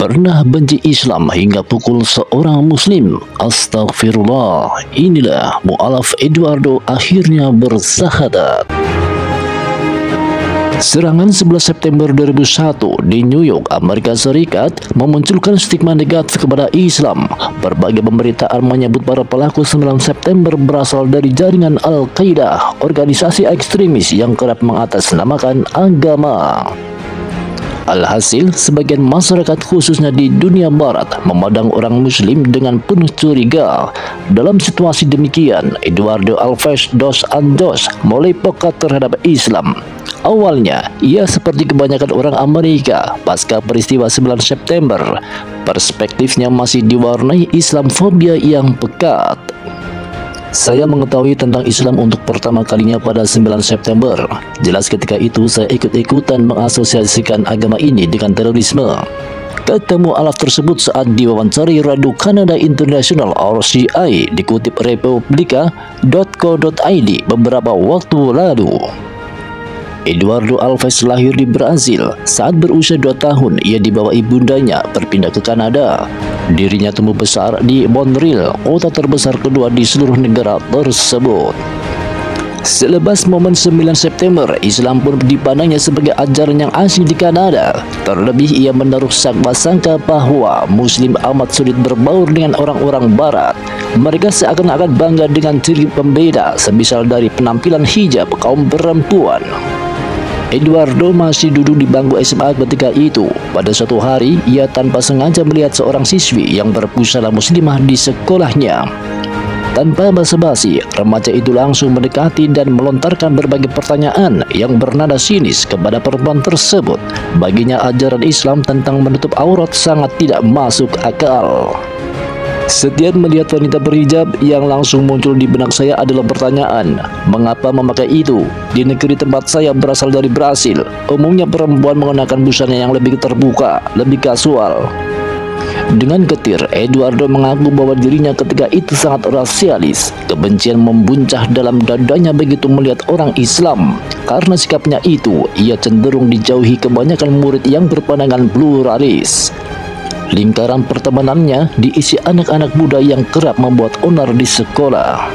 Pernah benci Islam hingga pukul seorang muslim? Astagfirullah. Inilah mu'alaf Eduardo akhirnya bersahadat. Serangan 11 September 2001 di New York, Amerika Serikat memunculkan stigma negatif kepada Islam. Berbagai pemberitaan menyebut para pelaku 9 September berasal dari jaringan Al-Qaeda, organisasi ekstremis yang kerap mengatasnamakan agama. Alhasil, sebagian masyarakat khususnya di dunia barat memandang orang muslim dengan penuh curiga. Dalam situasi demikian, Eduardo Alves dos Anjos mulai pekat terhadap Islam. Awalnya, ia seperti kebanyakan orang Amerika pasca peristiwa 9 September. Perspektifnya masih diwarnai Islamfobia yang pekat. Saya mengetahui tentang Islam untuk pertama kalinya pada 9 September. Jelas ketika itu saya ikut-ikutan mengasosiasikan agama ini dengan terorisme. Ketemu Alaf tersebut saat diwawancari Radio Kanada International RCI, dikutip republika.co.id beberapa waktu lalu. Eduardo Alves lahir di Brazil. Saat berusia 2 tahun, ia dibawa ibundanya berpindah ke Kanada. Dirinya tumbuh besar di Montreal, kota terbesar kedua di seluruh negara tersebut. Selepas momen 9 September, Islam pun dipandangnya sebagai ajaran yang asing di Kanada. Terlebih ia menaruh sangka bahwa Muslim amat sulit berbaur dengan orang-orang Barat. Mereka seakan-akan bangga dengan ciri pembeda, semisal dari penampilan hijab kaum perempuan. Eduardo masih duduk di bangku SMA ketika itu. Pada suatu hari, ia tanpa sengaja melihat seorang siswi yang berbusana muslimah di sekolahnya. Tanpa basa-basi, remaja itu langsung mendekati dan melontarkan berbagai pertanyaan yang bernada sinis kepada perempuan tersebut. Baginya ajaran Islam tentang menutup aurat sangat tidak masuk akal. Setiap melihat wanita berhijab, yang langsung muncul di benak saya adalah pertanyaan, mengapa memakai itu? Di negeri tempat saya berasal dari Brasil, umumnya perempuan mengenakan busana yang lebih terbuka, lebih kasual. Dengan getir, Eduardo mengaku bahwa dirinya ketika itu sangat rasialis. Kebencian membuncah dalam dadanya begitu melihat orang Islam. Karena sikapnya itu, ia cenderung dijauhi kebanyakan murid yang berpandangan pluralis. Lingkaran pertemanannya diisi anak-anak muda yang kerap membuat onar di sekolah.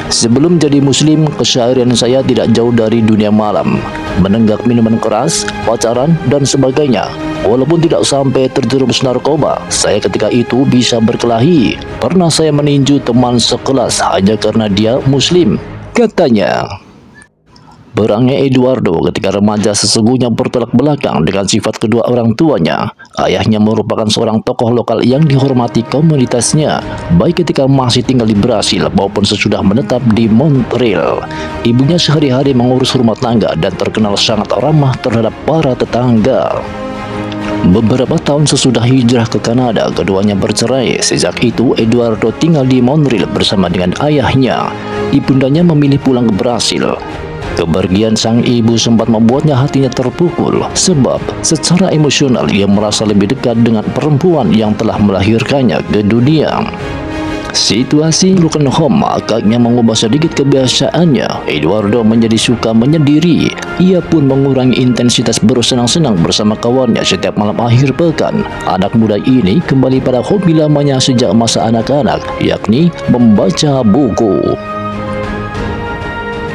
Sebelum jadi muslim, keseharian saya tidak jauh dari dunia malam. Menenggak minuman keras, pacaran, dan sebagainya. Walaupun tidak sampai terjerumus narkoba, saya ketika itu bisa berkelahi. Pernah saya meninju teman sekelas hanya karena dia muslim, katanya. Berangnya Eduardo ketika remaja sesungguhnya bertolak belakang dengan sifat kedua orang tuanya. Ayahnya merupakan seorang tokoh lokal yang dihormati komunitasnya, baik ketika masih tinggal di Brasil maupun sesudah menetap di Montreal. Ibunya sehari-hari mengurus rumah tangga dan terkenal sangat ramah terhadap para tetangga. Beberapa tahun sesudah hijrah ke Kanada, keduanya bercerai. Sejak itu, Eduardo tinggal di Montreal bersama dengan ayahnya. Ibundanya memilih pulang ke Brasil. Kepergian sang ibu sempat membuatnya hatinya terpukul, sebab secara emosional ia merasa lebih dekat dengan perempuan yang telah melahirkannya ke dunia. Situasi broken home agaknya mengubah sedikit kebiasaannya. Eduardo menjadi suka menyendiri. Ia pun mengurangi intensitas bersenang-senang bersama kawannya setiap malam akhir pekan. Anak muda ini kembali pada hobi lamanya sejak masa anak-anak, yakni membaca buku.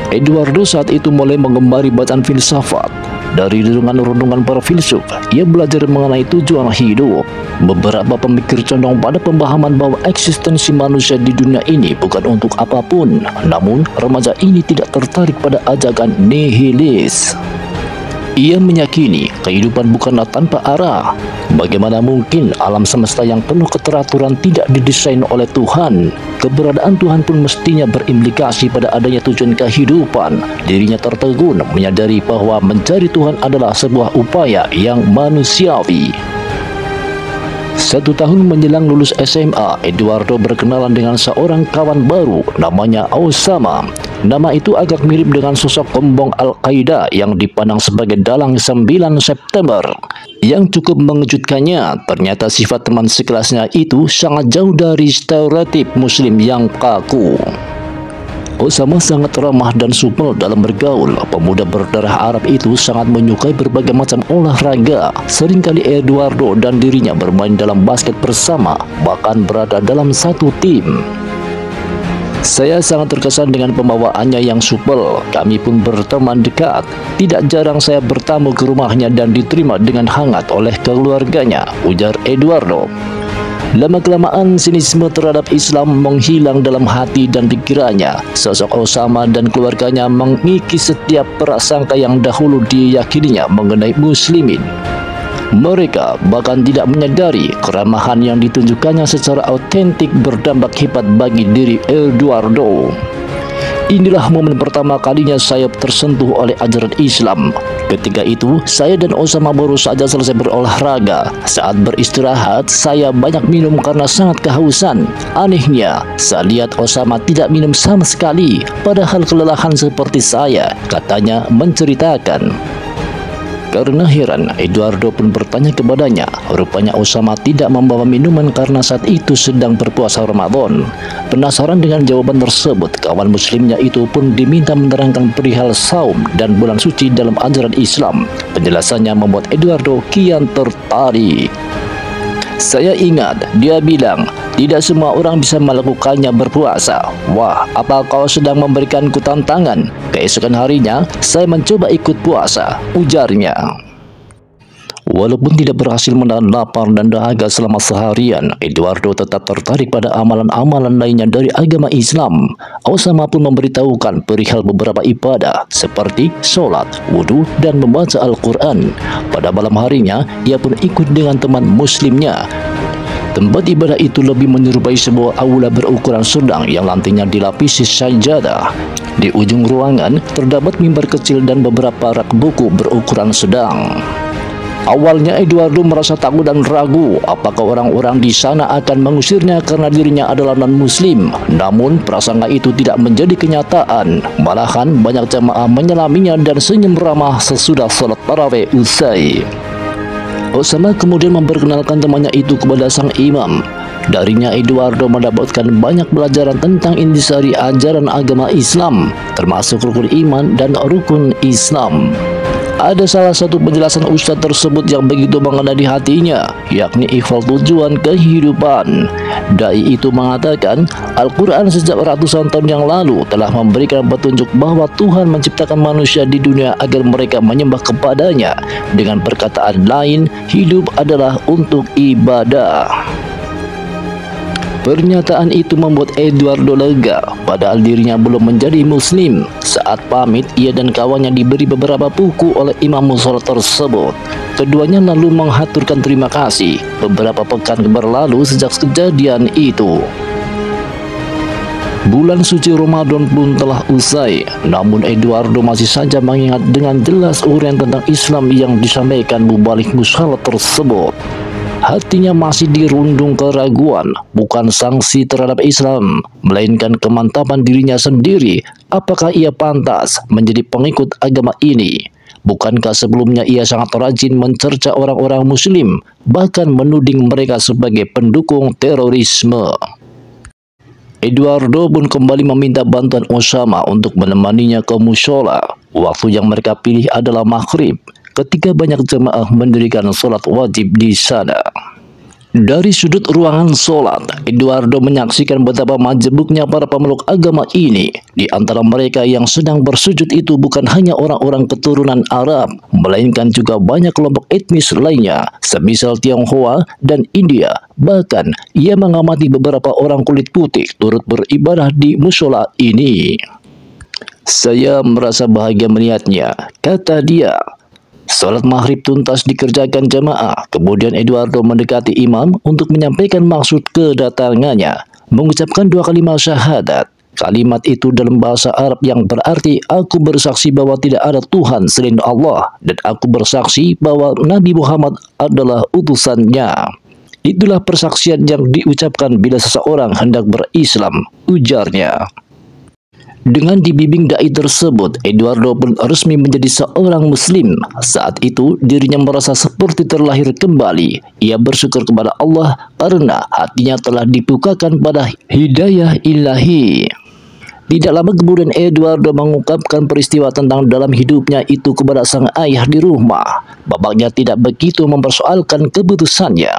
Eduardo saat itu mulai mengembari bacaan filsafat. Dari renungan-renungan para filsuf, ia belajar mengenai tujuan hidup. Beberapa pemikir condong pada pemahaman bahwa eksistensi manusia di dunia ini bukan untuk apapun. Namun, remaja ini tidak tertarik pada ajakan nihilis. Ia meyakini kehidupan bukanlah tanpa arah. Bagaimana mungkin alam semesta yang penuh keteraturan tidak didesain oleh Tuhan? Keberadaan Tuhan pun mestinya berimplikasi pada adanya tujuan kehidupan. Dirinya tertegun menyadari bahwa mencari Tuhan adalah sebuah upaya yang manusiawi. 1 tahun menjelang lulus SMA, Eduardo berkenalan dengan seorang kawan baru, namanya Osama. Nama itu agak mirip dengan sosok pembong Al-Qaeda yang dipandang sebagai dalang 9 September. Yang cukup mengejutkannya, ternyata sifat teman sekelasnya itu sangat jauh dari stereotip muslim yang kaku. Osama sangat ramah dan supel dalam bergaul. Pemuda berdarah Arab itu sangat menyukai berbagai macam olahraga. Seringkali Eduardo dan dirinya bermain dalam basket bersama, bahkan berada dalam satu tim. Saya sangat terkesan dengan pembawaannya yang supel. Kami pun berteman dekat. Tidak jarang saya bertamu ke rumahnya dan diterima dengan hangat oleh keluarganya, ujar Eduardo. Lama-kelamaan sinisme terhadap Islam menghilang dalam hati dan pikirannya. Sosok Osama dan keluarganya mengikis setiap prasangka yang dahulu diyakininya mengenai muslimin. Mereka bahkan tidak menyadari keramahan yang ditunjukkannya secara autentik berdampak hebat bagi diri Eduardo. Inilah momen pertama kalinya saya tersentuh oleh ajaran Islam. Ketika itu, saya dan Osama baru saja selesai berolahraga. Saat beristirahat, saya banyak minum karena sangat kehausan. Anehnya, saya lihat Osama tidak minum sama sekali, padahal kelelahan seperti saya, katanya menceritakan. Karena heran, Eduardo pun bertanya kepadanya. Rupanya Osama tidak membawa minuman karena saat itu sedang berpuasa Ramadan. Penasaran dengan jawaban tersebut, kawan muslimnya itu pun diminta menerangkan perihal saum dan bulan suci dalam ajaran Islam. Penjelasannya membuat Eduardo kian tertarik. Saya ingat, dia bilang, tidak semua orang bisa melakukannya berpuasa. Wah, apa kau sedang memberikanku tantangan? Keesokan harinya, saya mencoba ikut puasa, ujarnya. Walaupun tidak berhasil menahan lapar dan dahaga selama seharian, Eduardo tetap tertarik pada amalan-amalan lainnya dari agama Islam. Osama pun memberitahukan perihal beberapa ibadah seperti sholat, wudhu, dan membaca Al-Quran. Pada malam harinya, ia pun ikut dengan teman muslimnya. Tempat ibadah itu lebih menyerupai sebuah aula berukuran sedang yang lantainya dilapisi sajadah. Di ujung ruangan terdapat mimbar kecil dan beberapa rak buku berukuran sedang. Awalnya Eduardo merasa takut dan ragu apakah orang-orang di sana akan mengusirnya karena dirinya adalah non-muslim. Namun prasangka itu tidak menjadi kenyataan. Malahan banyak jamaah menyelaminya dan senyum ramah sesudah salat tarawih usai. Osama kemudian memperkenalkan temannya itu kepada sang imam. Darinya Eduardo mendapatkan banyak pelajaran tentang intisari ajaran agama Islam, termasuk rukun iman dan rukun Islam. Ada salah satu penjelasan ustadz tersebut yang begitu mengena di hatinya, yakni ikhwal tujuan kehidupan. Dai itu mengatakan, Al-Quran sejak ratusan tahun yang lalu telah memberikan petunjuk bahwa Tuhan menciptakan manusia di dunia agar mereka menyembah kepadanya. Dengan perkataan lain, hidup adalah untuk ibadah. Pernyataan itu membuat Eduardo lega, padahal dirinya belum menjadi muslim. Saat pamit, ia dan kawannya diberi beberapa buku oleh imam musola tersebut. Keduanya lalu menghaturkan terima kasih. Beberapa pekan berlalu sejak kejadian itu. Bulan suci Ramadan pun telah usai, namun Eduardo masih saja mengingat dengan jelas uraian tentang Islam yang disampaikan mubalik musola tersebut. Hatinya masih dirundung keraguan, bukan sanksi terhadap Islam, melainkan kemantapan dirinya sendiri. Apakah ia pantas menjadi pengikut agama ini? Bukankah sebelumnya ia sangat rajin mencerca orang-orang muslim, bahkan menuding mereka sebagai pendukung terorisme? Eduardo pun kembali meminta bantuan Osama untuk menemaninya ke mushola. Waktu yang mereka pilih adalah maghrib, ketika banyak jemaah mendirikan sholat wajib di sana. Dari sudut ruangan sholat, Eduardo menyaksikan betapa majemuknya para pemeluk agama ini. Di antara mereka yang sedang bersujud itu bukan hanya orang-orang keturunan Arab, melainkan juga banyak kelompok etnis lainnya, semisal Tionghoa dan India. Bahkan, ia mengamati beberapa orang kulit putih turut beribadah di mushola ini. Saya merasa bahagia melihatnya, kata dia. Salat maghrib tuntas dikerjakan jamaah. Kemudian Eduardo mendekati imam untuk menyampaikan maksud kedatangannya, mengucapkan 2 kalimat syahadat. Kalimat itu dalam bahasa Arab yang berarti, aku bersaksi bahwa tidak ada Tuhan selain Allah, dan aku bersaksi bahwa Nabi Muhammad adalah utusannya. Itulah persaksian yang diucapkan bila seseorang hendak berislam, ujarnya. Dengan dibimbing dai tersebut, Eduardo pun resmi menjadi seorang muslim. Saat itu, dirinya merasa seperti terlahir kembali. Ia bersyukur kepada Allah karena hatinya telah dibukakan pada hidayah ilahi. Tidak lama kemudian Eduardo mengungkapkan peristiwa tentang dalam hidupnya itu kepada sang ayah di rumah. Bapaknya tidak begitu mempersoalkan keputusannya.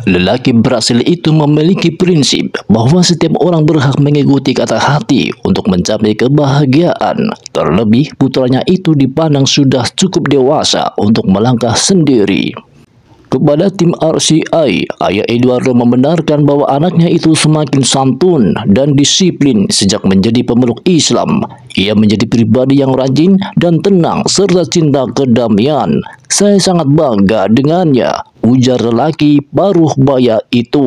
Lelaki Brasil itu memiliki prinsip bahwa setiap orang berhak mengikuti kata hati untuk mencapai kebahagiaan. Terlebih putranya itu dipandang sudah cukup dewasa untuk melangkah sendiri. Kepada tim RCI, ayah Eduardo membenarkan bahwa anaknya itu semakin santun dan disiplin sejak menjadi pemeluk Islam. Ia menjadi pribadi yang rajin dan tenang serta cinta kedamaian. Saya sangat bangga dengannya, ujar lelaki paruh baya itu.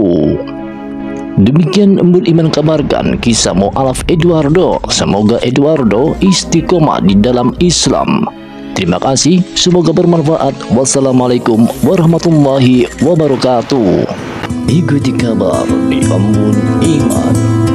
Demikian Embul Iman kabarkan kisah mu'alaf Eduardo. Semoga Eduardo istiqomah di dalam Islam. Terima kasih, semoga bermanfaat. Wassalamualaikum warahmatullahi wabarakatuh. Ikuti kabar di Embul Iman.